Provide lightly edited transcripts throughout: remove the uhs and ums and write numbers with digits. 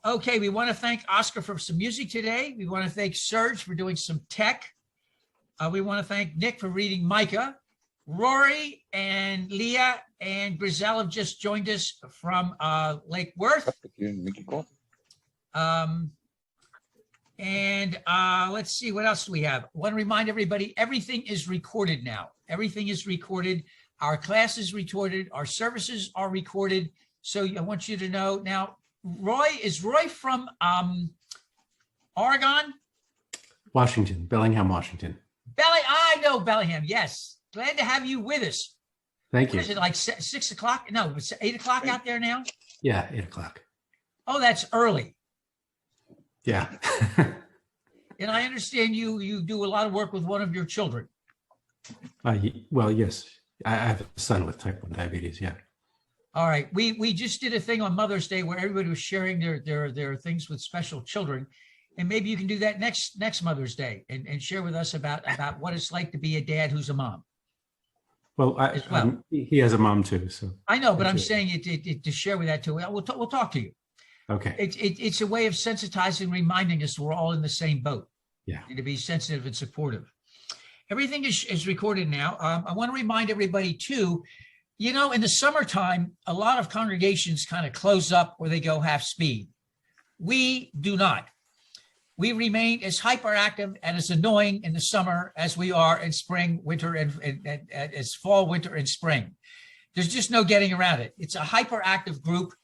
Okay, we want to thank Oscar for some music today. We want to thank Serge for doing some tech. We want to thank Nick for reading Micah. Rory and Leah and Griselle have just joined us from Lake Worth. Let's see, what else do we have? I want to remind everybody, everything is recorded now. Everything is recorded. Our class is recorded. Our services are recorded. So I want you to know now, is Roy from Oregon? Washington, Bellingham, Washington. I know Bellingham, yes. Glad to have you with us. Thank you. Is it like 6 o'clock? No, it's 8 o'clock out there now? Yeah, 8 o'clock. Oh, that's early. Yeah. And I understand you do a lot of work with one of your children. Well, yes. I have a son with type 1 diabetes, yeah. All right. We just did a thing on Mother's Day where everybody was sharing their things with special children. And maybe you can do that next Mother's Day and share with us about what it's like to be a dad who's a mom. Well, he has a mom too, so. I know, but I'm saying it to share with that too. We'll talk to you. Okay. It's a way of sensitizing, reminding us we're all in the same boat. Yeah. And to be sensitive and supportive. Everything is recorded now. I want to remind everybody too, in the summertime, a lot of congregations kind of close up or they go half speed. We do not. We remain as hyperactive and as annoying in the summer as we are in spring, winter, and as fall, winter, and spring. There's just no getting around it. It's a hyperactive group,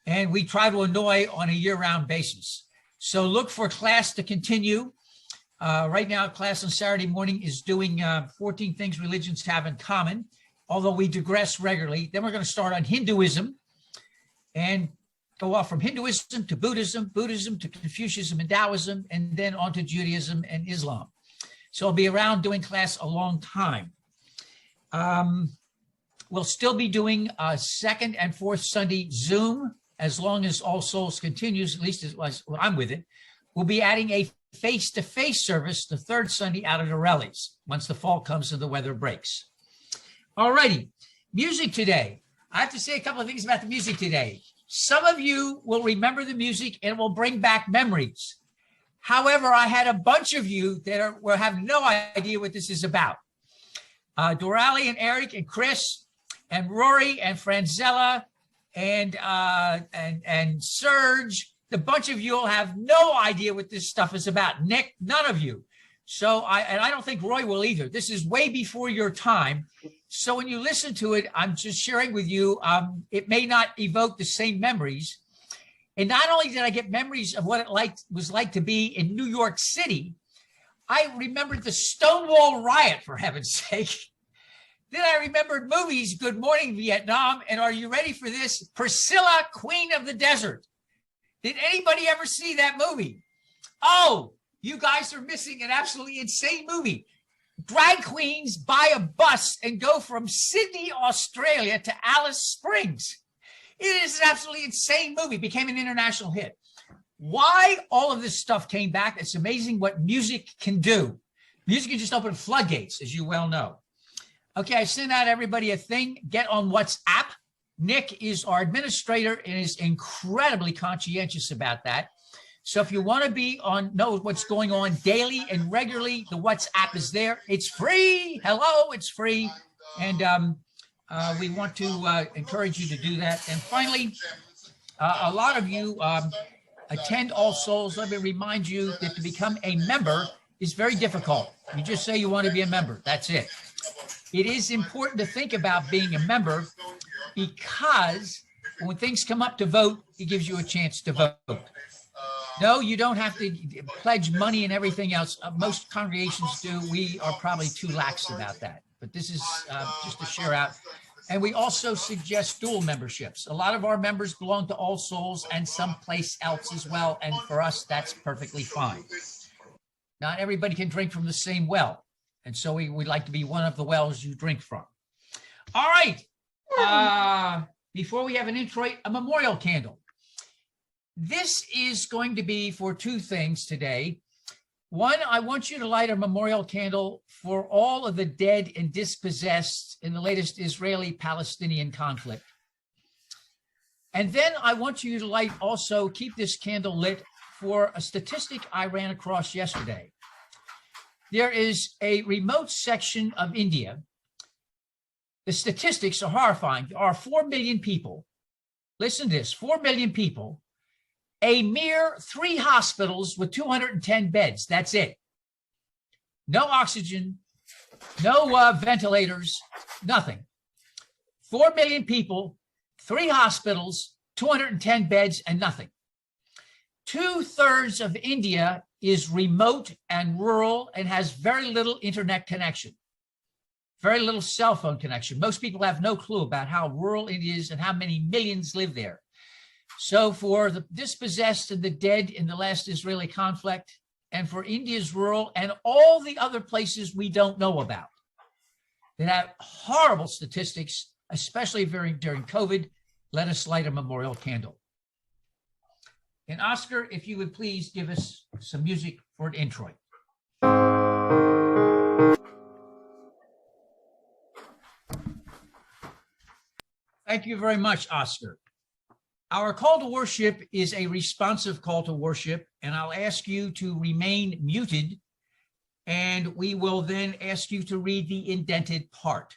and we try to annoy on a year-round basis. So look for class to continue. Right now, class on Saturday morning is doing 14 things religions have in common, although we digress regularly. Then we're going to start on Hinduism and go off from Hinduism to Buddhism, Buddhism to Confucianism and Taoism, and then on to Judaism and Islam. So I'll be around doing class a long time. We'll still be doing second and fourth Sunday Zoom as long as All Souls continues, at least as I'm with it. We'll be adding a face-to-face service the third Sunday out of the Rallies once the fall comes and the weather breaks. All righty, music today. I have to say a couple of things about the music today. Some of you will remember the music and it will bring back memories. However, I had a bunch of you that will have no idea what this is about. Doralee and Eric and Chris and Rory and Franzella and Serge, the bunch of you will have no idea what this stuff is about. Nick, none of you. So I don't think Roy will either. This is way before your time. So when you listen to it, I'm just sharing with you, it may not evoke the same memories. And not only did I get memories of what it was like to be in New York City, I remembered the Stonewall riot, for heaven's sake. Then I remembered movies, Good Morning Vietnam, and are you ready for this? Priscilla, Queen of the Desert. Did anybody ever see that movie? Oh, you guys are missing an absolutely insane movie. Drag queens buy a bus and go from Sydney, Australia to Alice Springs. It is an absolutely insane movie. It became an international hit. Why all of this stuff came back? It's amazing what music can do. Music can just open floodgates, as you well know. Okay, I sent out everybody a thing. Get on WhatsApp. Nick is our administrator and is incredibly conscientious about that. So if you want to know what's going on daily and regularly, the WhatsApp is there. It's free. Hello, it's free. And we want to encourage you to do that. And finally, a lot of you attend All Souls. Let me remind you that to become a member is very difficult. You just say you want to be a member. That's it. It is important to think about being a member because when things come up to vote, it gives you a chance to vote. No, you don't have to pledge money and everything else. Most congregations do. We are probably too lax about that. But this is just to share out. And we also suggest dual memberships. A lot of our members belong to All Souls and someplace else as well. And for us, that's perfectly fine. Not everybody can drink from the same well. And so we'd like to be one of the wells you drink from. All right. Before we have an introit, a memorial candle. This is going to be for two things today. One, I want you to light a memorial candle for all of the dead and dispossessed in the latest Israeli-Palestinian conflict. And then I want you to light also, keep this candle lit for a statistic I ran across yesterday. There is a remote section of India. The statistics are horrifying. There are 4 million people. Listen to this, 4 million people, a mere 3 hospitals with 210 beds. That's it. No oxygen, no ventilators, nothing. 4 million people, 3 hospitals, 210 beds, and nothing. 2/3 of India is remote and rural and has very little internet connection, very little cell phone connection. Most people have no clue about how rural it is and how many millions live there. So for the dispossessed and the dead in the last Israeli conflict, and for India's rural and all the other places we don't know about that have horrible statistics, especially during COVID, let us light a memorial candle. And Oscar, if you would please give us some music for an introit. Thank you very much, Oscar. Our call to worship is a responsive call to worship, and I'll ask you to remain muted, and we will then ask you to read the indented part.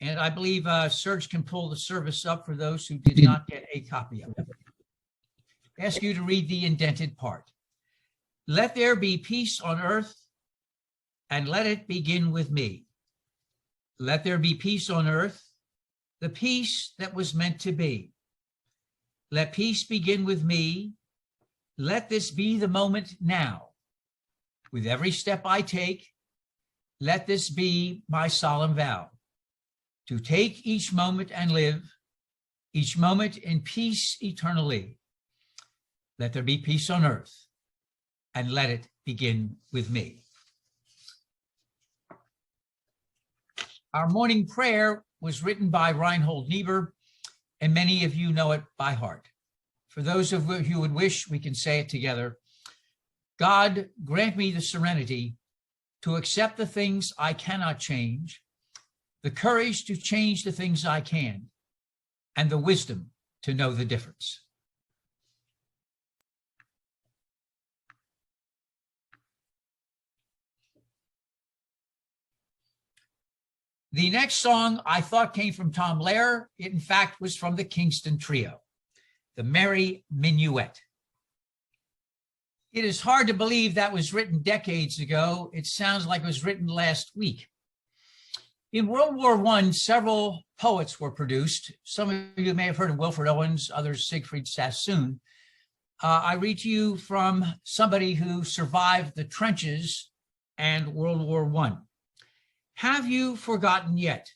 And I believe Serge can pull the service up for those who did not get a copy of it. Ask you to read the indented part. Let there be peace on earth, and let it begin with me. Let there be peace on earth, the peace that was meant to be. Let peace begin with me. Let this be the moment now. With every step I take, let this be my solemn vow, to take each moment and live each moment in peace eternally. Let there be peace on earth, and let it begin with me. Our morning prayer was written by Reinhold Niebuhr, and many of you know it by heart. For those of you who would wish, we can say it together. God, grant me the serenity to accept the things I cannot change, the courage to change the things I can, and the wisdom to know the difference. The next song I thought came from Tom Lehrer. It, in fact, was from the Kingston Trio, the Merry Minuet. It is hard to believe that was written decades ago. It sounds like it was written last week. In World War I, several poets were produced. Some of you may have heard of Wilfred Owens, others Siegfried Sassoon. I read to you from somebody who survived the trenches and World War I. Have you forgotten yet?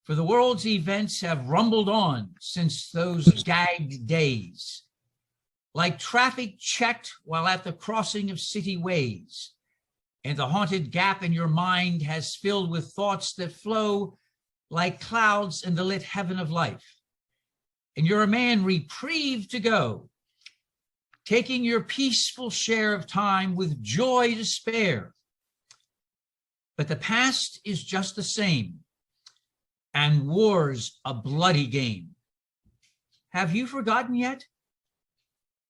For the world's events have rumbled on since those gagged days, like traffic checked while at the crossing of city ways, and the haunted gap in your mind has filled with thoughts that flow like clouds in the lit heaven of life. And you're a man reprieved to go, taking your peaceful share of time with joy to spare. But the past is just the same, and war's a bloody game. Have you forgotten yet?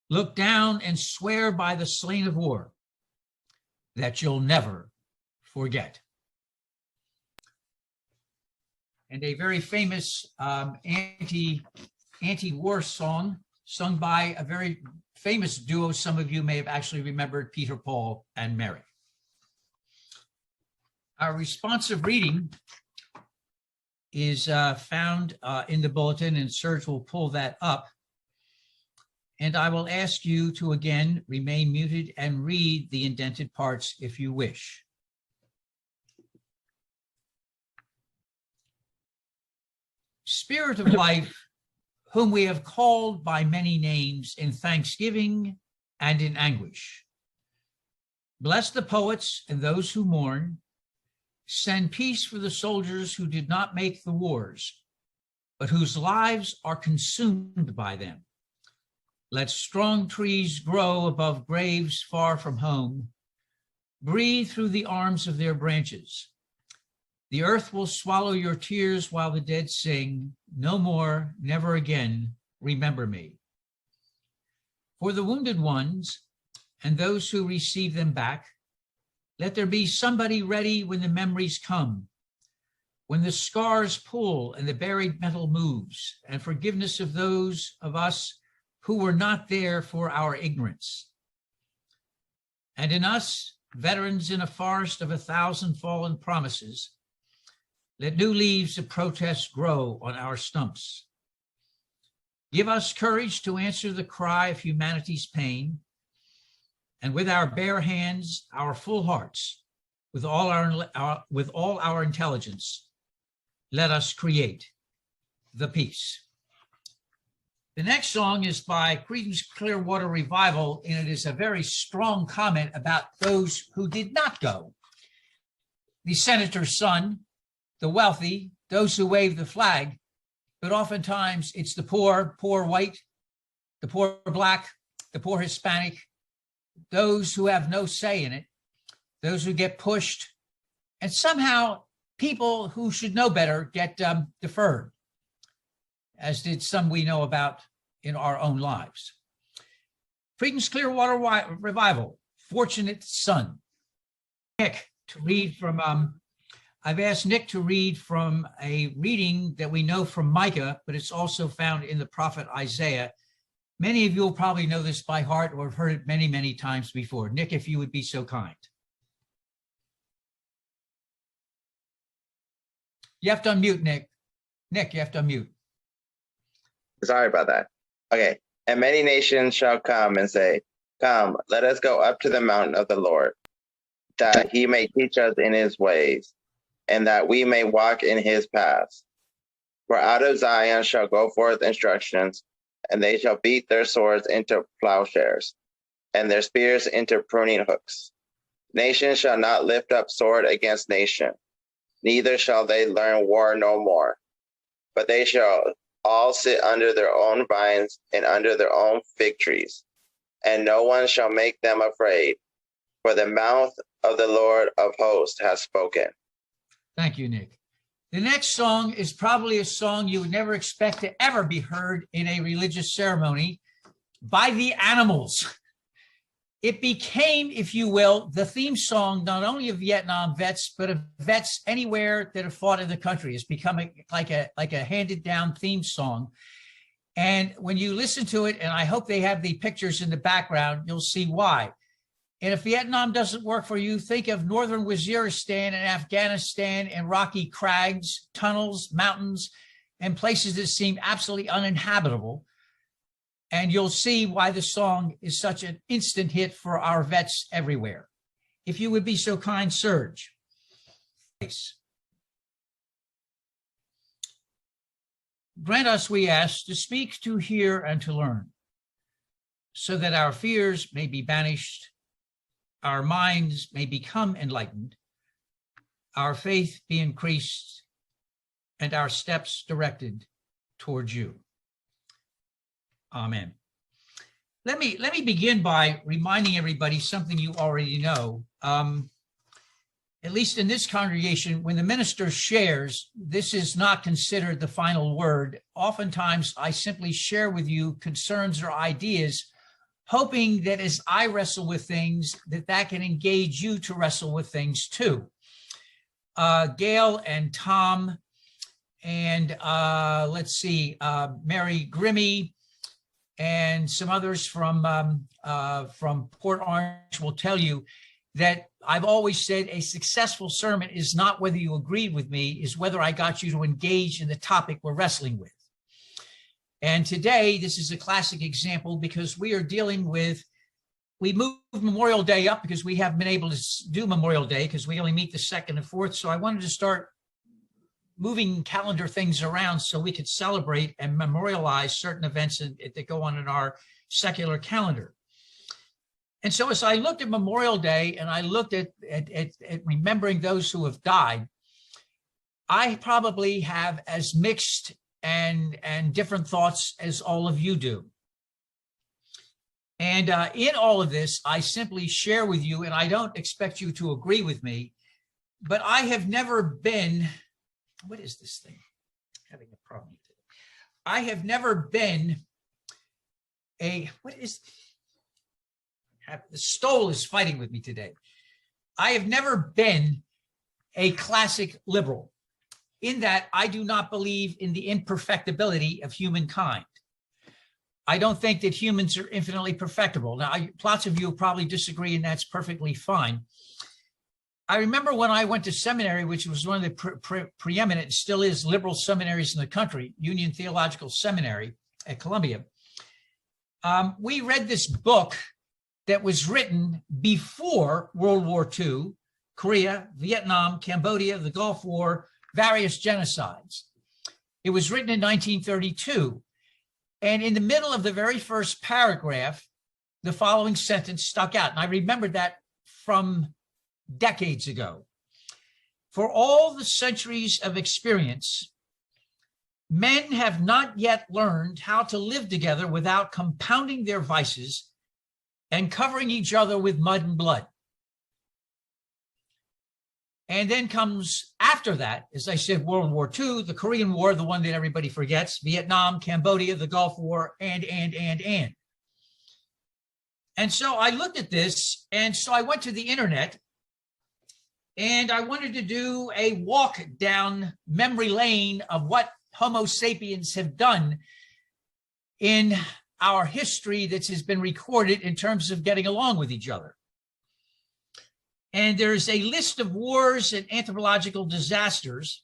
Look down and swear by the slain of war that you'll never forget. And a very famous anti-war song sung by a very famous duo. Some of you may have actually remembered Peter, Paul, and Mary. Our responsive reading is found in the bulletin, and Serge will pull that up. And I will ask you to again remain muted and read the indented parts if you wish. Spirit of life, whom we have called by many names in thanksgiving and in anguish, bless the poets and those who mourn. Send peace for the soldiers who did not make the wars, but whose lives are consumed by them. Let strong trees grow above graves far from home. Breathe through the arms of their branches. The earth will swallow your tears while the dead sing, no more, never again, remember me. For the wounded ones and those who receive them back, let there be somebody ready when the memories come, when the scars pull and the buried metal moves, and forgiveness of those of us who were not there for our ignorance. And in us, veterans in a forest of 1,000 fallen promises, let new leaves of protest grow on our stumps. Give us courage to answer the cry of humanity's pain, and with our bare hands, our full hearts, with all our intelligence, let us create the peace. The next song is by Creedence Clearwater Revival, and it is a very strong comment about those who did not go. The senator's son, the wealthy, those who wave the flag, but oftentimes it's the poor white, the poor black, the poor Hispanic, those who have no say in it, those who get pushed, and somehow people who should know better get deferred, as did some we know about in our own lives. Creedence Clearwater Revival, Fortunate Son. Nick, to read from, I've asked Nick to read from a reading that we know from Micah, but it's also found in the prophet Isaiah. Many of you will probably know this by heart or have heard it many, many times before. Nick, if you would be so kind. You have to unmute, Nick. Nick, you have to unmute. Sorry about that. Okay. And many nations shall come and say, come, let us go up to the mountain of the Lord, that he may teach us in his ways, and that we may walk in his paths. For out of Zion shall go forth instructions, and they shall beat their swords into plowshares, and their spears into pruning hooks. Nation shall not lift up sword against nation, neither shall they learn war no more. But they shall all sit under their own vines and under their own fig trees, and no one shall make them afraid, for the mouth of the Lord of hosts has spoken. Thank you, Nick. The next song is probably a song you would never expect to ever be heard in a religious ceremony, by the Animals. It became, if you will, the theme song not only of Vietnam vets, but of vets anywhere that have fought in the country. It's become like a handed down theme song. And when you listen to it, and I hope they have the pictures in the background, you'll see why. And if Vietnam doesn't work for you, think of northern Waziristan and Afghanistan and rocky crags, tunnels, mountains, and places that seem absolutely uninhabitable. And you'll see why the song is such an instant hit for our vets everywhere. If you would be so kind, Serge. Grant us, we ask, to speak, to hear, and to learn, so that our fears may be banished, our minds may become enlightened, our faith be increased, and our steps directed towards you. Amen. Let me begin by reminding everybody something you already know. At least in this congregation, when the minister shares, this is not considered the final word. Oftentimes, I simply share with you concerns or ideas, hoping that as I wrestle with things, that can engage you to wrestle with things too. Gail and Tom and Mary Grimmy and some others from Port Orange will tell you that I've always said a successful sermon is not whether you agreed with me, is whether I got you to engage in the topic we're wrestling with. And today, this is a classic example because we are dealing with, we moved Memorial Day up because we haven't been able to do Memorial Day because we only meet the 2nd and 4th. So I wanted to start moving calendar things around so we could celebrate and memorialize certain events that go on in our secular calendar. And so as I looked at Memorial Day and I looked at remembering those who have died, I probably have as mixed and different thoughts as all of you do. And in all of this, I simply share with you, and I don't expect you to agree with me, but I have never been, what is this thing? Having a problem. I have never been the stole is fighting with me today. I have never been a classic liberal, in that I do not believe in the imperfectibility of humankind. I don't think that humans are infinitely perfectible. Now, lots of you will probably disagree, and that's perfectly fine. I remember when I went to seminary, which was one of the preeminent, still is, liberal seminaries in the country, Union Theological Seminary at Columbia. We read this book that was written before World War II, Korea, Vietnam, Cambodia, the Gulf War, various genocides. It was written in 1932. And in the middle of the very first paragraph, the following sentence stuck out. And I remembered that from decades ago. For all the centuries of experience, men have not yet learned how to live together without compounding their vices and covering each other with mud and blood. And then comes after that, as I said, World War II, the Korean War, the one that everybody forgets, Vietnam, Cambodia, the Gulf War, and. And so I looked at this, and so I went to the internet, and I wanted to do a walk down memory lane of what Homo sapiens have done in our history that has been recorded in terms of getting along with each other. And there's a list of wars and anthropological disasters.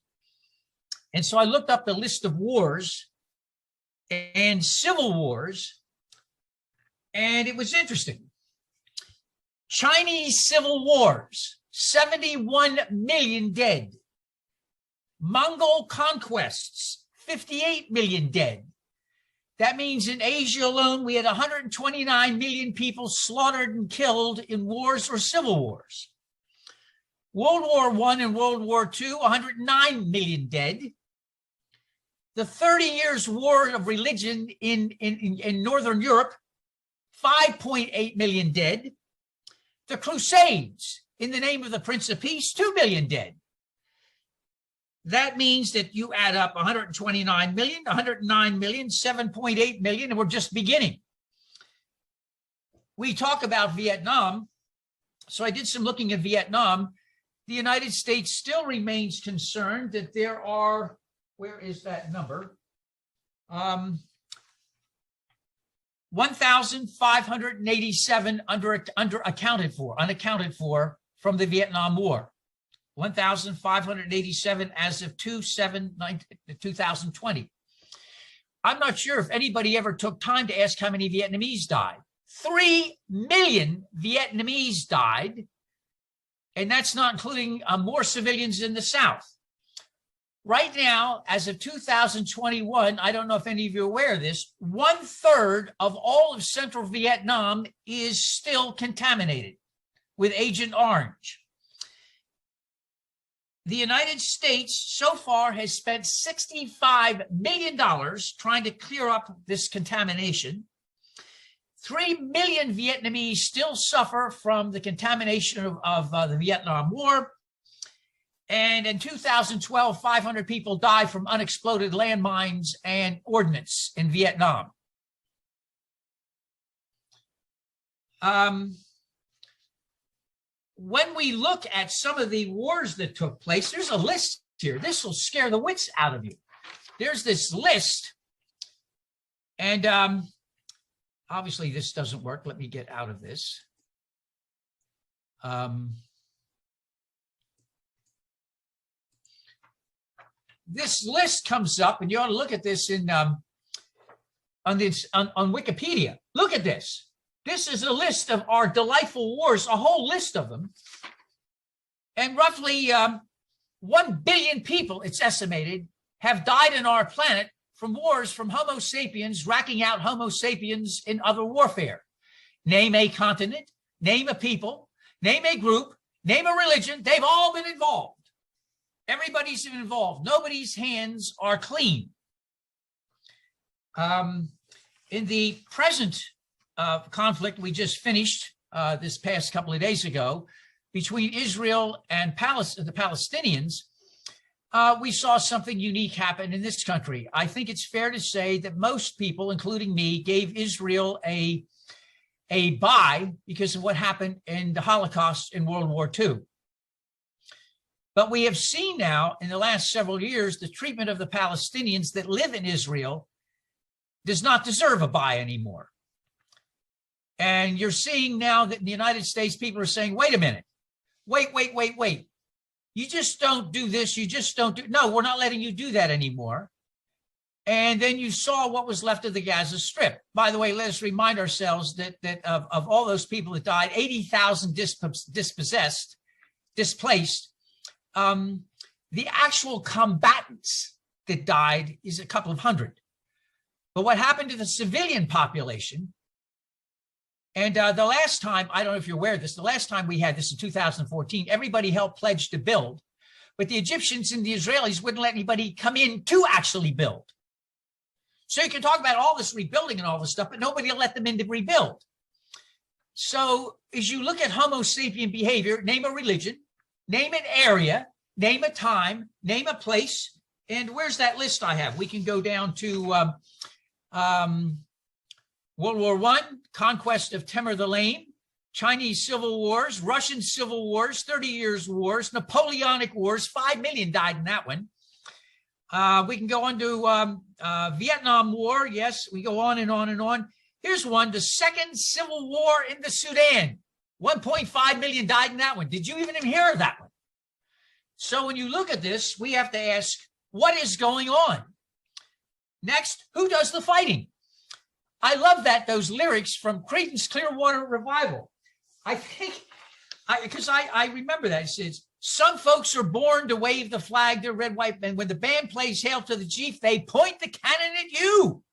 And so I looked up the list of wars and civil wars, and it was interesting. Chinese civil wars, 71 million dead. Mongol conquests, 58 million dead. That means in Asia alone, we had 129 million people slaughtered and killed in wars or civil wars. World War I and World War II, 109 million dead. The 30 Years' War of Religion in Northern Europe, 5.8 million dead. The Crusades, in the name of the Prince of Peace, 2 million dead. That means that you add up 129 million, 109 million, 7.8 million, and we're just beginning. We talk about Vietnam. So I did some looking at Vietnam. The United States still remains concerned that there are, where is that number? 1,587 unaccounted for from the Vietnam War. 1,587 as of 2020. I'm not sure if anybody ever took time to ask how many Vietnamese died. 3 million Vietnamese died, and that's not including more civilians in the South. Right now, as of 2021, I don't know if any of you are aware of this, 1/3 of all of central Vietnam is still contaminated with Agent Orange. The United States so far has spent $65 million trying to clear up this contamination. 3 million Vietnamese still suffer from the contamination of the Vietnam War. And in 2012, 500 people died from unexploded landmines and ordnance in Vietnam. When we look at some of the wars that took place, there's a list here. This will scare the wits out of you. There's this list. And obviously this doesn't work. Let me get out of this. This list comes up, and you ought to look at this in on Wikipedia. Look at this. This is a list of our delightful wars, a whole list of them. And roughly 1 billion people, it's estimated, have died on our planet from wars from Homo sapiens, racking out Homo sapiens in other warfare. Name a continent, name a people, name a group, name a religion. They've all been involved. Everybody's been involved. Nobody's hands are clean. In the present conflict we just finished this past couple of days ago, between Israel and the Palestinians, we saw something unique happen in this country. I think it's fair to say that most people, including me, gave Israel a bye because of what happened in the Holocaust in World War II. But we have seen now in the last several years, the treatment of the Palestinians that live in Israel does not deserve a bye anymore. And you're seeing now that in the United States, people are saying, wait a minute, wait. You just don't do this. You just don't do, no, we're not letting you do that anymore. And then you saw what was left of the Gaza Strip. By the way, let us remind ourselves that of all those people that died, 80,000 displaced, the actual combatants that died is a couple of hundred. But what happened to the civilian population, and the last time, I don't know if you're aware of this, the last time we had this in 2014, everybody helped pledge to build, but the Egyptians and the Israelis wouldn't let anybody come in to actually build. So you can talk about all this rebuilding and all this stuff, but nobody will let them in to rebuild. So as you look at Homo sapien behavior, name a religion, name an area, name a time, name a place, and where's that list I have? We can go down to World War I, conquest of Timur the Lame, Chinese civil wars, Russian civil wars, 30 years wars, Napoleonic wars, 5 million died in that one. We can go on to Vietnam War. Yes, we go on and on and on. Here's one, the Second Civil War in the Sudan. 1.5 million died in that one. Did you even hear of that one? So when you look at this, we have to ask, what is going on? Next, who does the fighting? I love those lyrics from Creedence Clearwater Revival. I think, because I remember that. It says, some folks are born to wave the flag, the red, white, and when the band plays Hail to the Chief, they point the cannon at you.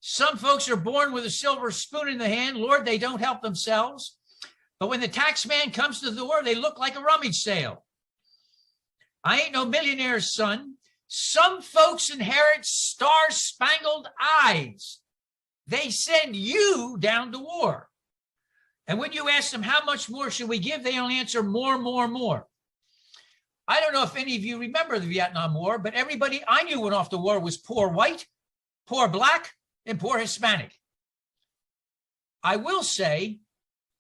Some folks are born with a silver spoon in the hand. Lord, they don't help themselves. But when the tax man comes to the door, they look like a rummage sale. I ain't no millionaire's son. Some folks inherit star-spangled eyes. They send you down to war. And when you ask them, how much more should we give? They only answer more, more, more. I don't know if any of you remember the Vietnam War, but everybody I knew went off to war was poor white, poor black, and poor Hispanic. I will say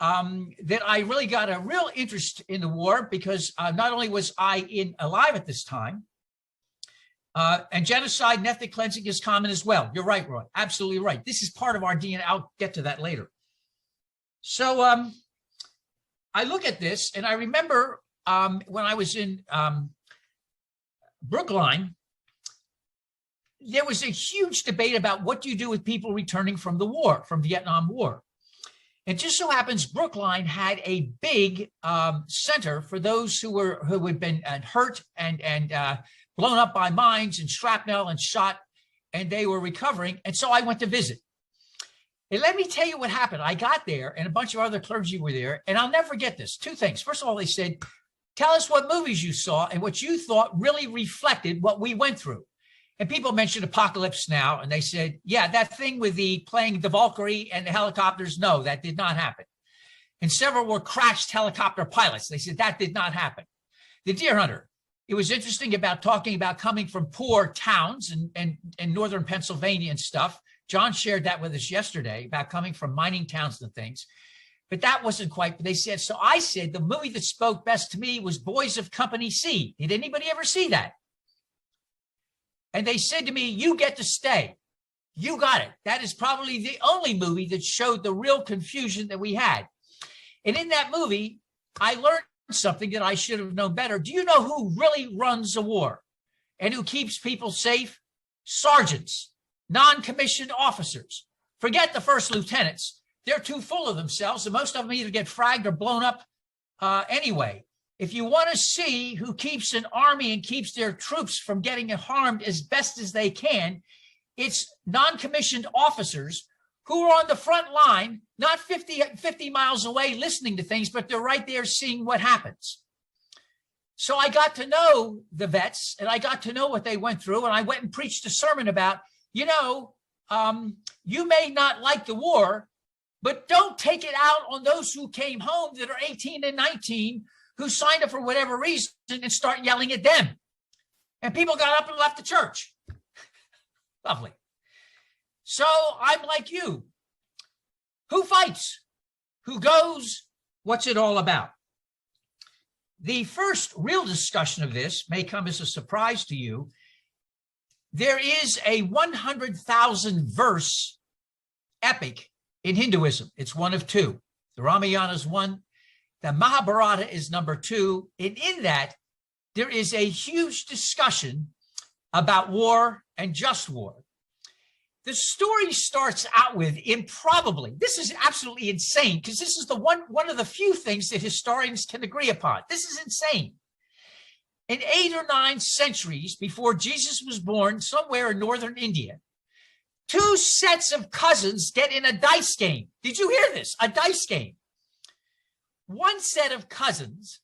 that I really got a real interest in the war because not only was I alive at this time, and genocide and ethnic cleansing is common as well. You're right, Roy. Absolutely right. This is part of our DNA. I'll get to that later. So I look at this and I remember when I was in Brookline, there was a huge debate about what do you do with people returning from the war, from Vietnam War. It just so happens Brookline had a big center for those who had been hurt and blown up by mines and shrapnel and shot, and they were recovering. And so I went to visit. And let me tell you what happened. I got there and a bunch of other clergy were there, and I'll never forget this. Two things. First of all, they said, tell us what movies you saw and what you thought really reflected what we went through. And people mentioned Apocalypse Now, and they said, yeah, that thing with the playing the Valkyrie and the helicopters, no, that did not happen. And several were crashed helicopter pilots. They said that did not happen. The Deer Hunter, it was interesting about talking about coming from poor towns and northern Pennsylvania and stuff. John shared that with us yesterday about coming from mining towns and things. But that wasn't quite what they said. So I said the movie that spoke best to me was Boys of Company C. Did anybody ever see that? And they said to me, you get to stay. You got it. That is probably the only movie that showed the real confusion that we had. And in that movie, I learned something that I should have known better. Do you know who really runs a war and who keeps people safe? Sergeants, non-commissioned officers. Forget the first lieutenants. They're too full of themselves, and most of them either get fragged or blown up anyway. If you want to see who keeps an army and keeps their troops from getting harmed as best as they can, it's non-commissioned officers who are on the front line, not 50 miles away listening to things, but they're right there seeing what happens. So I got to know the vets, and I got to know what they went through, and I went and preached a sermon about, you know, you may not like the war, But don't take it out on those who came home that are 18 and 19, who signed up for whatever reason, and start yelling at them. And people got up and left the church. Lovely. So I'm like you. Who fights? Who goes? What's it all about? The first real discussion of this may come as a surprise to you. There is a 100,000 verse epic in Hinduism. It's one of two. The Ramayana is one. The Mahabharata is number two. And in that, there is a huge discussion about war and just war. The story starts out with improbably, this is absolutely insane, because this is the one of the few things that historians can agree upon. This is insane. In 8 or 9 centuries before Jesus was born, somewhere in northern India, 2 sets of cousins get in a dice game. Did you hear this? A dice game. One set of cousins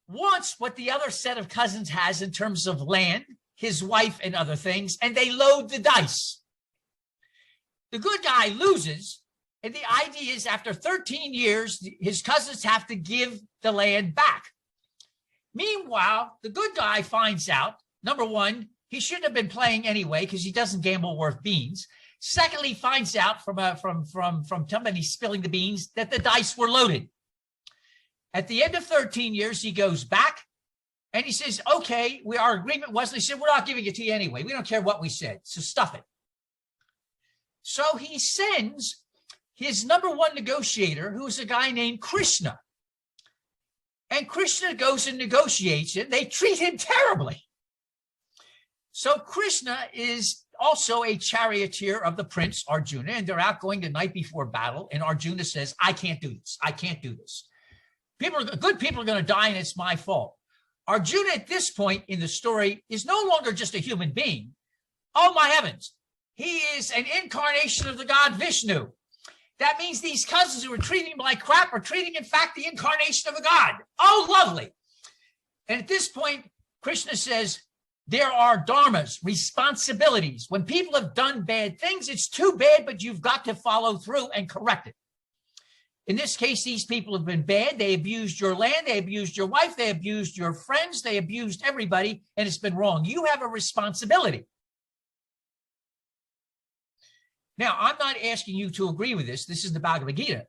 wants what the other set of cousins has in terms of land, his wife, and other things, and they load the dice. The good guy loses, and the idea is after 13 years, his cousins have to give the land back. Meanwhile, the good guy finds out, number one, he shouldn't have been playing anyway because he doesn't gamble worth beans. Secondly, finds out from somebody spilling the beans that the dice were loaded. At the end of 13 years, he goes back and he says, okay, our agreement was, they said, we're not giving it to you anyway. We don't care what we said, so stuff it. So he sends his number one negotiator, who is a guy named Krishna. And Krishna goes and negotiates it. They treat him terribly. So Krishna is also a charioteer of the prince Arjuna, and they're out going the night before battle. And Arjuna says, I can't do this. I can't do this. Good people are going to die, and it's my fault. Arjuna, at this point in the story, is no longer just a human being. Oh, my heavens. He is an incarnation of the god Vishnu. That means these cousins who are treating him like crap are treating, in fact, the incarnation of a god. Oh, lovely. And at this point, Krishna says, there are dharmas, responsibilities. When people have done bad things, it's too bad, but you've got to follow through and correct it. In this case, these people have been bad. They abused your land. They abused your wife. They abused your friends. They abused everybody, and it's been wrong. You have a responsibility. Now, I'm not asking you to agree with this. This is the Bhagavad Gita.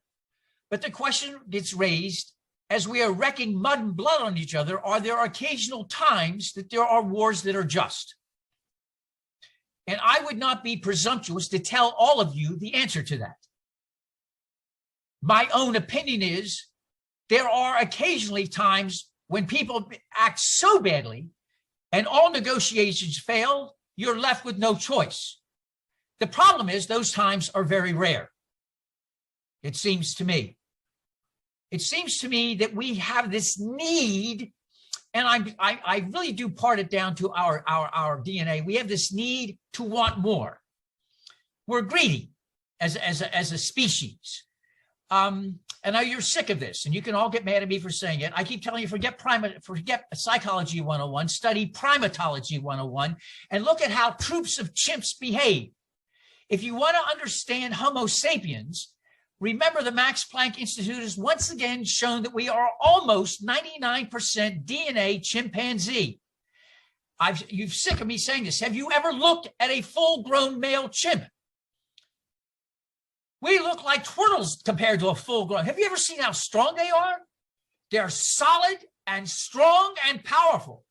But the question gets raised, as we are wrecking mud and blood on each other, are there occasional times that there are wars that are just? And I would not be presumptuous to tell all of you the answer to that. My own opinion is there are occasionally times when people act so badly and all negotiations fail, you're left with no choice. The problem is those times are very rare. It seems to me. It seems to me that we have this need, and I really do part it down to our DNA. We have this need to want more. We're greedy as a species. And now you're sick of this, and you can all get mad at me for saying it. I keep telling you, forget Psychology 101, study Primatology 101, and look at how troops of chimps behave. If you want to understand Homo sapiens, remember the Max Planck Institute has once again shown that we are almost 99% DNA chimpanzee. You're sick of me saying this. Have you ever looked at a full-grown male chimp? We look like turtles compared to a full-grown. Have you ever seen how strong they are? They're solid and strong and powerful.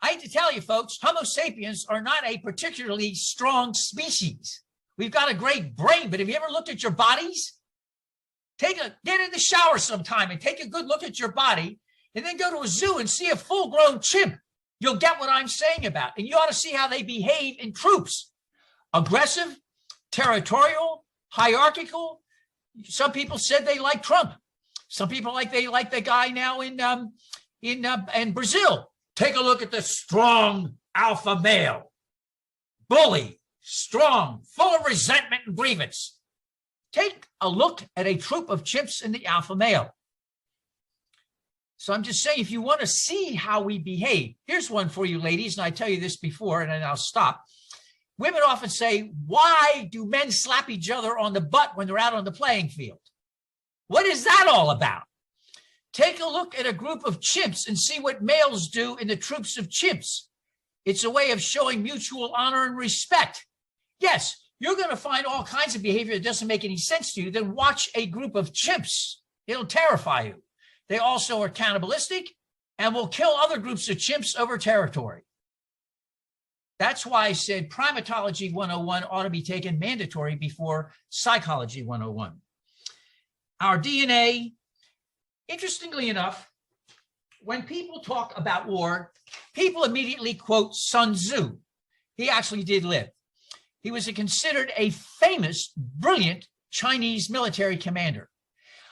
I hate to tell you, folks, Homo sapiens are not a particularly strong species. We've got a great brain, but have you ever looked at your bodies? Get in the shower sometime and take a good look at your body, and then go to a zoo and see a full-grown chimp. You'll get what I'm saying about. And you ought to see how they behave in troops. Aggressive, territorial, hierarchical. Some people said they like Trump. Some people they like the guy now in Brazil. Take a look at the strong alpha male, bully, strong, full of resentment and grievance. Take a look at a troop of chimps in the alpha male. So I'm just saying, if you want to see how we behave, here's one for you ladies, and I tell you this before, and then I'll stop. Women often say, why do men slap each other on the butt when they're out on the playing field? What is that all about? Take a look at a group of chimps and see what males do in the troops of chimps. It's a way of showing mutual honor and respect. Yes, you're going to find all kinds of behavior that doesn't make any sense to you. Then watch a group of chimps. It'll terrify you. They also are cannibalistic and will kill other groups of chimps over territory. That's why I said Primatology 101 ought to be taken mandatory before Psychology 101. Our DNA, interestingly enough, when people talk about war, people immediately quote Sun Tzu. He actually did live. He was considered a famous, brilliant Chinese military commander.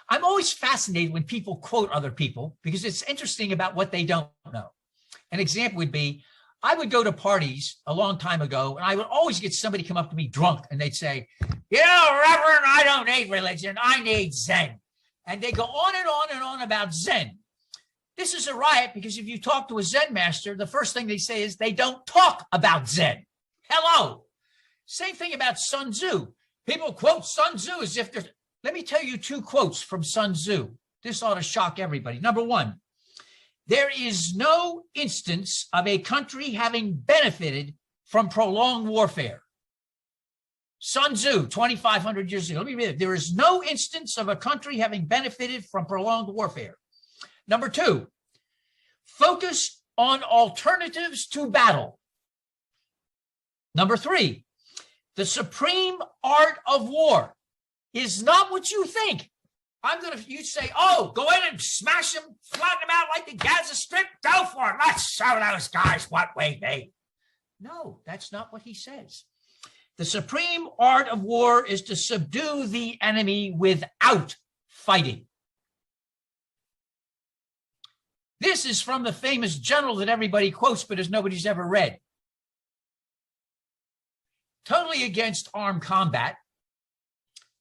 I'm always fascinated when people quote other people because it's interesting about what they don't know. An example would be, I would go to parties a long time ago, and I would always get somebody come up to me drunk, and they'd say, you know, Reverend, I don't need religion. I need Zen. And they go on and on and on about Zen. This is a riot because if you talk to a Zen master, the first thing they say is they don't talk about Zen. Hello. Same thing about Sun Tzu. People quote Sun Tzu as if they're... Let me tell you two quotes from Sun Tzu. This ought to shock everybody. Number one, there is no instance of a country having benefited from prolonged warfare. Sun Tzu, 2,500 years ago. Let me read it. There is no instance of a country having benefited from prolonged warfare. Number two, focus on alternatives to battle. Number three, the supreme art of war is not what you think. You say, oh, go in and smash them, flatten them out like the Gaza Strip. Go for it. Let's show those guys what we need. No, that's not what he says. The supreme art of war is to subdue the enemy without fighting. This is from the famous general that everybody quotes, but as nobody's ever read. Totally against armed combat.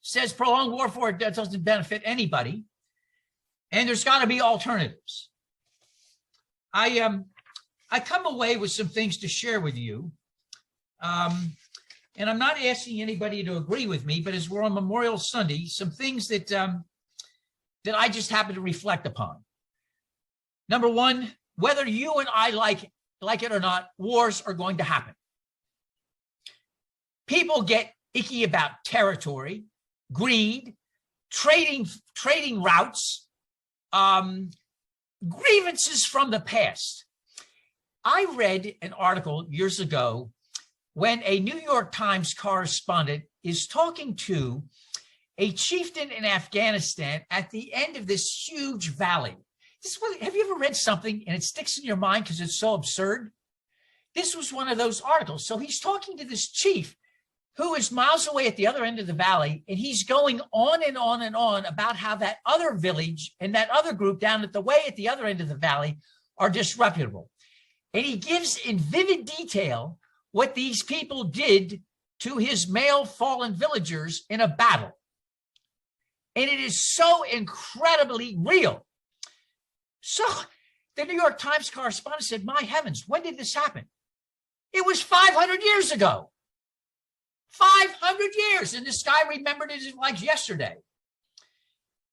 Says prolonged warfare doesn't benefit anybody, and there's got to be alternatives. I come away with some things to share with you, and I'm not asking anybody to agree with me, but as we're on Memorial Sunday, some things that that I just happen to reflect upon. Number one, whether you and I like it or not, wars are going to happen. People get icky about territory, greed, trading routes, grievances from the past. I read an article years ago when a New York Times correspondent is talking to a chieftain in Afghanistan at the end of this huge valley. Have you ever read something and it sticks in your mind because it's so absurd? This was one of those articles. So he's talking to this chief who is miles away at the other end of the valley, and he's going on and on and on about how that other village and that other group down at the other end of the valley are disreputable. And he gives in vivid detail what these people did to his male fallen villagers in a battle. And it is so incredibly real. So the New York Times correspondent said, my heavens, when did this happen? It was 500 years ago. 500 years. And this guy remembered it like yesterday.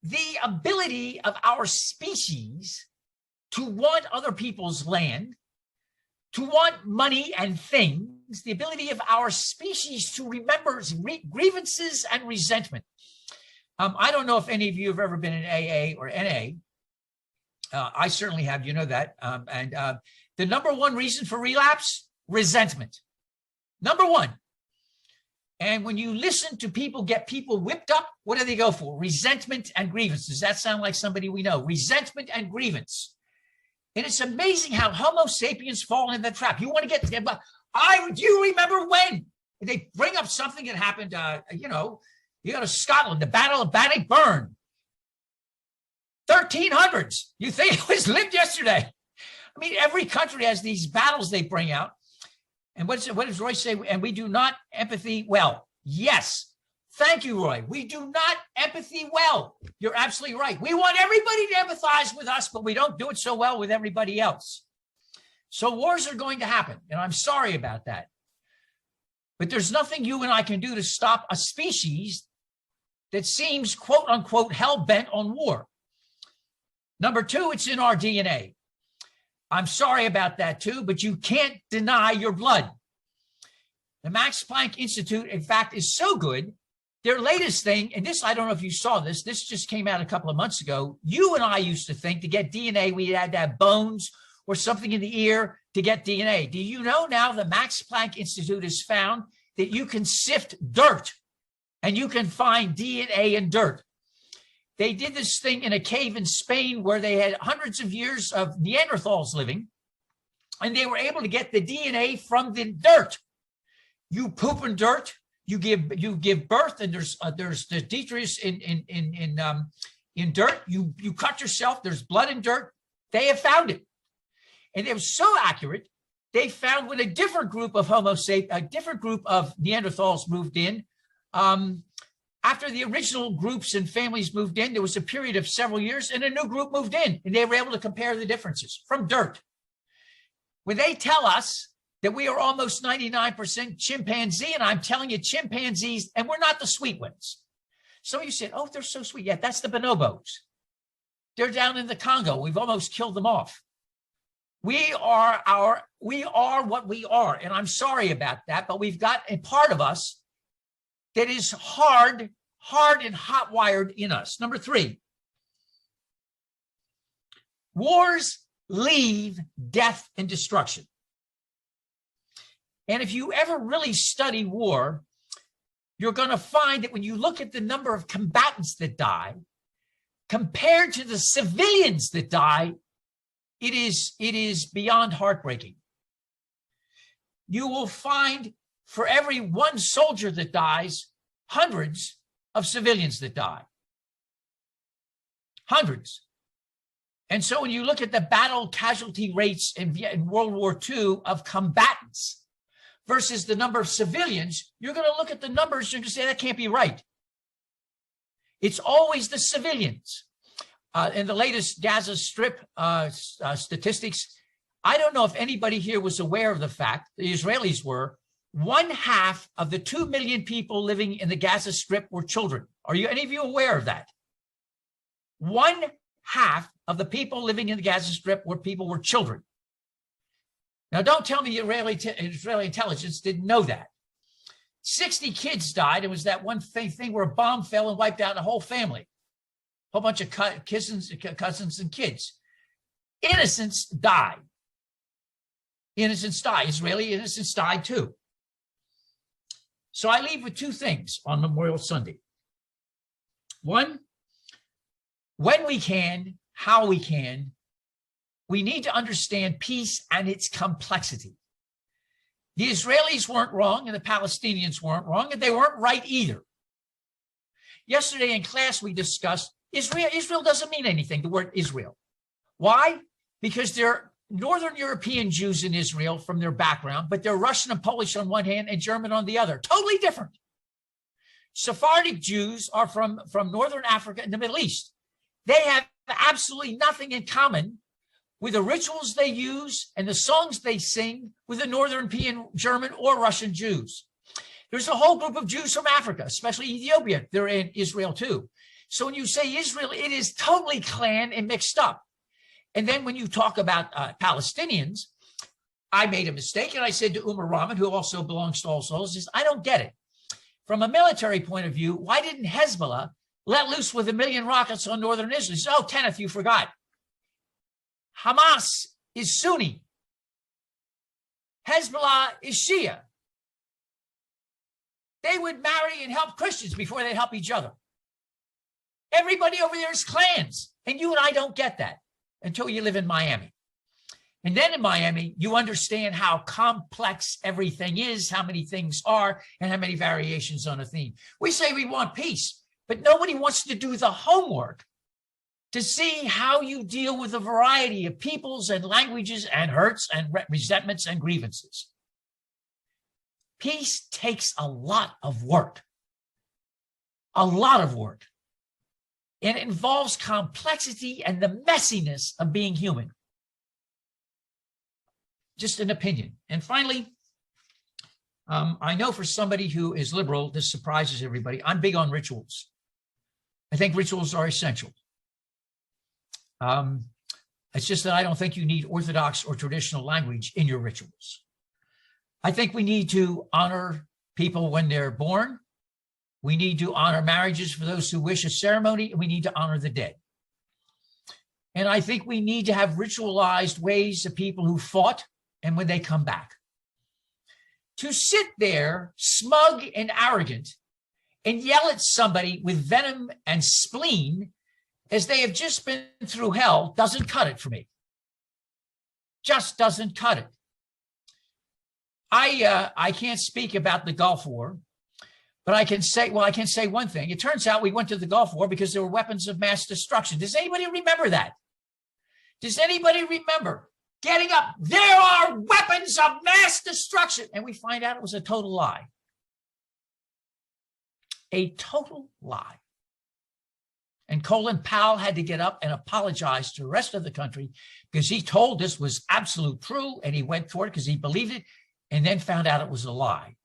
The ability of our species to want other people's land, to want money and things, the ability of our species to remember grievances and resentment. I don't know if any of you have ever been in AA or NA. I certainly have, you know that. The number one reason for relapse, resentment. Number one. And when you listen to people get people whipped up, what do they go for? Resentment and grievance. Does that sound like somebody we know? Resentment and grievance. And it's amazing how Homo sapiens fall into that trap. You want to get, do you remember when? They bring up something that happened, you go to Scotland, the Battle of Bannockburn. 1300s. You think it was lived yesterday? I mean, every country has these battles they bring out. And what does Roy say? And we do not empathy well. Yes. Thank you, Roy. We do not empathy well. You're absolutely right. We want everybody to empathize with us, but we don't do it so well with everybody else. So wars are going to happen, and I'm sorry about that. But there's nothing you and I can do to stop a species that seems, quote unquote, hell-bent on war. Number two, it's in our DNA. I'm sorry about that too, but you can't deny your blood. The Max Planck Institute, in fact, is so good. Their latest thing, and this, I don't know if you saw this, this just came out a couple of months ago. You and I used to think to get DNA, we had to have bones or something in the ear to get DNA. Do you know now the Max Planck Institute has found that you can sift dirt and you can find DNA in dirt? They did this thing in a cave in Spain where they had hundreds of years of Neanderthals living, and they were able to get the DNA from the dirt. You poop in dirt, you give birth, and there's the detritus in dirt. You cut yourself, there's blood in dirt. They have found it, and it was so accurate. They found when a different group of Neanderthals moved in. After the original groups and families moved in, there was a period of several years, and a new group moved in, and they were able to compare the differences from dirt. When they tell us that we are almost 99% chimpanzee, and I'm telling you, chimpanzees, and we're not the sweet ones. So you said, oh, they're so sweet. Yeah, that's the bonobos. They're down in the Congo. We've almost killed them off. We are what we are, and I'm sorry about that, but we've got a part of us that is hard and hot wired in us. Number three, wars leave death and destruction. And if you ever really study war, you're going to find that when you look at the number of combatants that die compared to the civilians that die, it is beyond heartbreaking. You will find for every one soldier that dies, hundreds of civilians that die. Hundreds. And so when you look at the battle casualty rates in World War II of combatants versus the number of civilians, you're going to look at the numbers, you're going to say that can't be right. It's always the civilians. In the latest Gaza Strip statistics, I don't know if anybody here was aware of the fact, the Israelis were, 1/2 of the 2 million people living in the Gaza Strip were children. Are you any of you aware of that? 1/2 of the people living in the Gaza Strip were children. Now, don't tell me Israeli intelligence didn't know that. 60 kids died. It was that one thing where a bomb fell and wiped out a whole family, a whole bunch of cousins and kids. Innocents died. Innocents died. Israeli innocents died too. So I leave with two things on Memorial Sunday. One, when we can, how we can, we need to understand peace and its complexity. The Israelis weren't wrong and the Palestinians weren't wrong, and they weren't right either. Yesterday in class, we discussed Israel. Israel doesn't mean anything, the word Israel. Why? Because they're Northern European Jews in Israel from their background, but they're Russian and Polish on one hand and German on the other. Totally different. Sephardic Jews are from Northern Africa and the Middle East. They have absolutely nothing in common with the rituals they use and the songs they sing with the Northern European, German, or Russian Jews. There's a whole group of Jews from Africa, especially Ethiopia. They're in Israel too. So when you say Israel, it is totally clan and mixed up. And then when you talk about Palestinians, I made a mistake and I said to Umar Rahman, who also belongs to All Souls, I don't get it. From a military point of view, why didn't Hezbollah let loose with 1 million rockets on northern Israel? He said, oh, Kenneth, you forgot. Hamas is Sunni. Hezbollah is Shia. They would marry and help Christians before they'd help each other. Everybody over there is clans, and you and I don't get that until you live in Miami. And then in Miami, you understand how complex everything is, how many things are, and how many variations on a theme. We say we want peace, but nobody wants to do the homework to see how you deal with a variety of peoples and languages and hurts and resentments and grievances. Peace takes a lot of work. A lot of work. And it involves complexity and the messiness of being human. Just an opinion. And finally, I know for somebody who is liberal, this surprises everybody. I'm big on rituals. I think rituals are essential. It's just that I don't think you need orthodox or traditional language in your rituals. I think we need to honor people when they're born. We need to honor marriages for those who wish a ceremony, and we need to honor the dead. And I think we need to have ritualized ways of people who fought and when they come back. To sit there smug and arrogant and yell at somebody with venom and spleen as they have just been through hell doesn't cut it for me. Just doesn't cut it. I can't speak about the Gulf War, but I can say one thing. It turns out we went to the Gulf War because there were weapons of mass destruction. Does anybody remember that? Does anybody remember getting up? There are weapons of mass destruction. And we find out it was a total lie. A total lie. And Colin Powell had to get up and apologize to the rest of the country because he told this was absolute true, and he went for it because he believed it, and then found out it was a lie.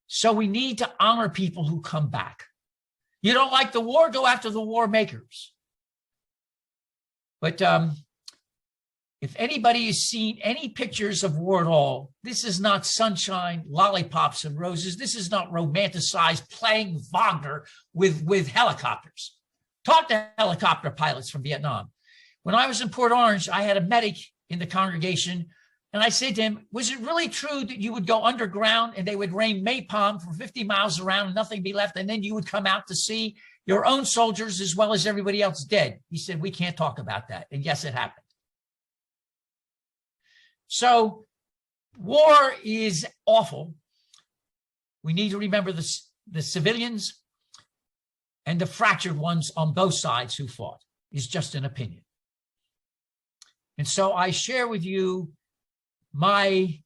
So we need to honor people who come back. You don't like the war, go after the war makers. But if anybody has seen any pictures of war at all, this is not sunshine, lollipops, and roses. This is not romanticized playing Wagner with helicopters. Talk to helicopter pilots from Vietnam. When I was in Port Orange, I had a medic in the congregation, and I said to him, was it really true that you would go underground and they would rain napalm for 50 miles around and nothing be left, and then you would come out to see your own soldiers as well as everybody else dead? He said, we can't talk about that. And yes, it happened. So war is awful. We need to remember the civilians and the fractured ones on both sides who fought. Is just an opinion. And so I share with you my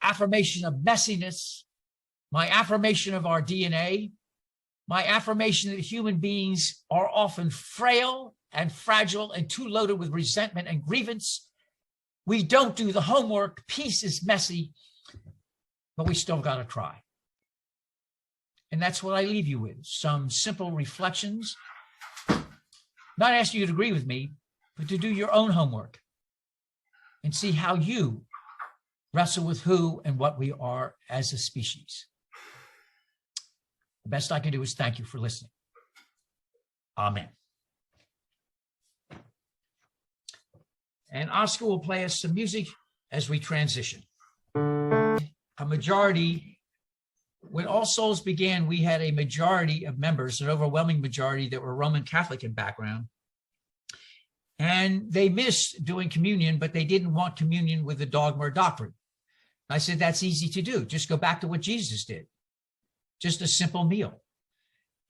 affirmation of messiness, my affirmation of our DNA, my affirmation that human beings are often frail and fragile and too loaded with resentment and grievance. We don't do the homework. Peace is messy, but we still got to try. And that's what I leave you with, some simple reflections. Not asking you to agree with me, but to do your own homework and see how you wrestle with who and what we are as a species. The best I can do is thank you for listening. Amen. And Oscar will play us some music as we transition. A majority, when All Souls began, we had a majority of members, an overwhelming majority that were Roman Catholic in background. And they missed doing communion, but they didn't want communion with the dogma or doctrine. I said, that's easy to do. Just go back to what Jesus did. Just a simple meal.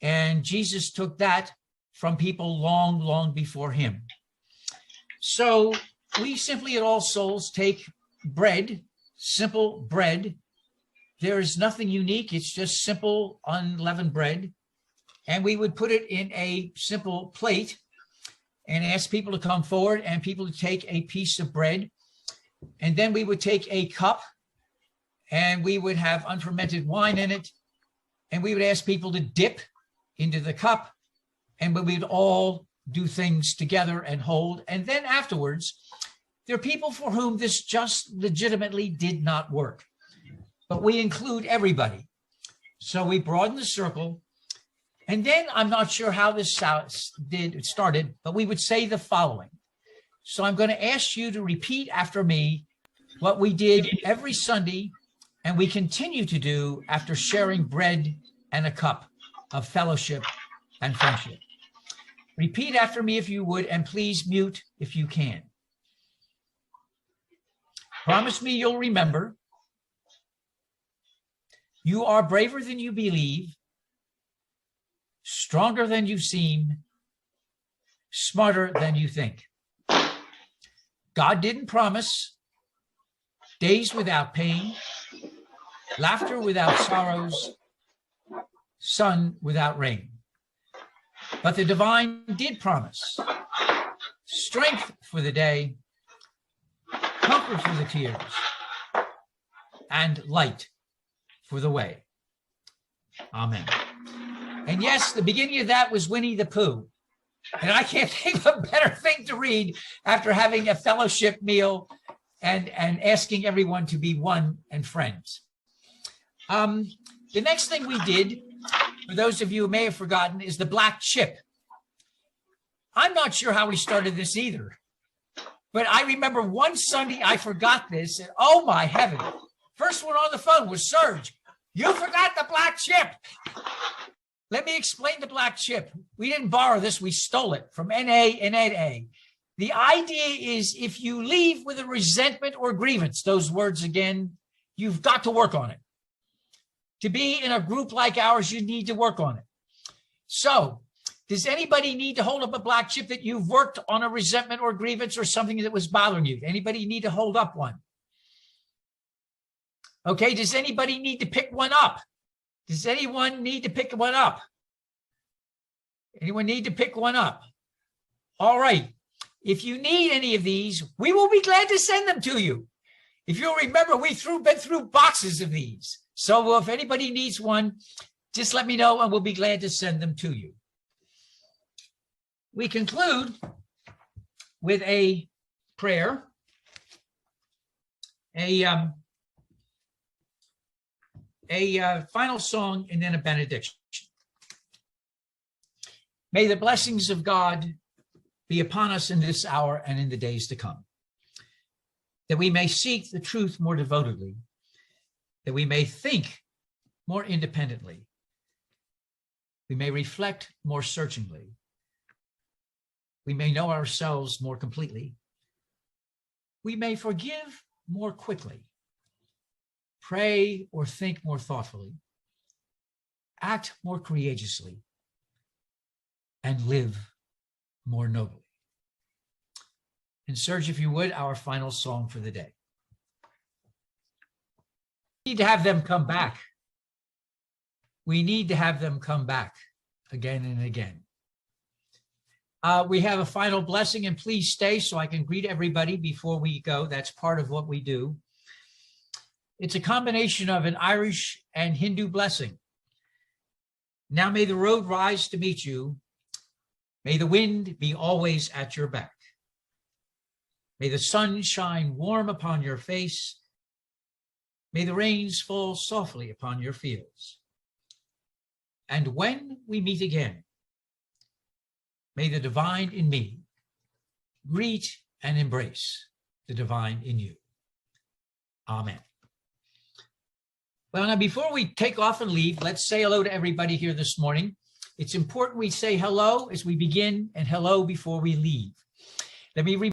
And Jesus took that from people long, long before him. So we simply at All Souls take bread, simple bread. There is nothing unique. It's just simple unleavened bread. And we would put it in a simple plate and ask people to come forward and people to take a piece of bread. And then we would take a cup and we would have unfermented wine in it. And we would ask people to dip into the cup, and we would all do things together and hold. And then afterwards, there are people for whom this just legitimately did not work. But we include everybody. So we broaden the circle. And then I'm not sure how this started, but we would say the following. So I'm going to ask you to repeat after me what we did every Sunday and we continue to do after sharing bread and a cup of fellowship and friendship. Repeat after me if you would, and please mute if you can. Promise me you'll remember. You are braver than you believe, stronger than you seem, smarter than you think. God didn't promise days without pain, laughter without sorrows, sun without rain. But the divine did promise strength for the day, comfort for the tears, and light for the way. Amen. And yes, the beginning of that was Winnie the Pooh. And I can't think of a better thing to read after having a fellowship meal and asking everyone to be one and friends. The next thing we did, for those of you who may have forgotten, is the black chip. I'm not sure how we started this either, but I remember one Sunday I forgot this, and oh my heaven, first one on the phone was Serge. You forgot the black chip. Let me explain the black chip. We didn't borrow this, we stole it from NA and NA. The idea is if you leave with a resentment or grievance, those words again, you've got to work on it. To be in a group like ours, you need to work on it. So, does anybody need to hold up a black chip that you've worked on a resentment or grievance or something that was bothering you? Anybody need to hold up one? Okay, does anybody need to pick one up? Does anyone need to pick one up? Anyone need to pick one up? All right. If you need any of these, we will be glad to send them to you. If you'll remember, we've been through boxes of these. So if anybody needs one, just let me know and we'll be glad to send them to you. We conclude with a prayer, a final song, and then a benediction. May the blessings of God be upon us in this hour and in the days to come, that we may seek the truth more devotedly, that we may think more independently, we may reflect more searchingly, we may know ourselves more completely, we may forgive more quickly, pray or think more thoughtfully, act more courageously, and live more nobly. And Serge, if you would, our final song for the day. We need to have them come back. We need to have them come back again and again. We have a final blessing, and please stay so I can greet everybody before we go. That's part of what we do. It's a combination of an Irish and Hindu blessing. Now may the road rise to meet you. May the wind be always at your back. May the sun shine warm upon your face. May the rains fall softly upon your fields. And when we meet again, may the divine in me greet and embrace the divine in you. Amen. Well, now before we take off and leave, let's say hello to everybody here this morning. It's important we say hello as we begin and hello before we leave. Let me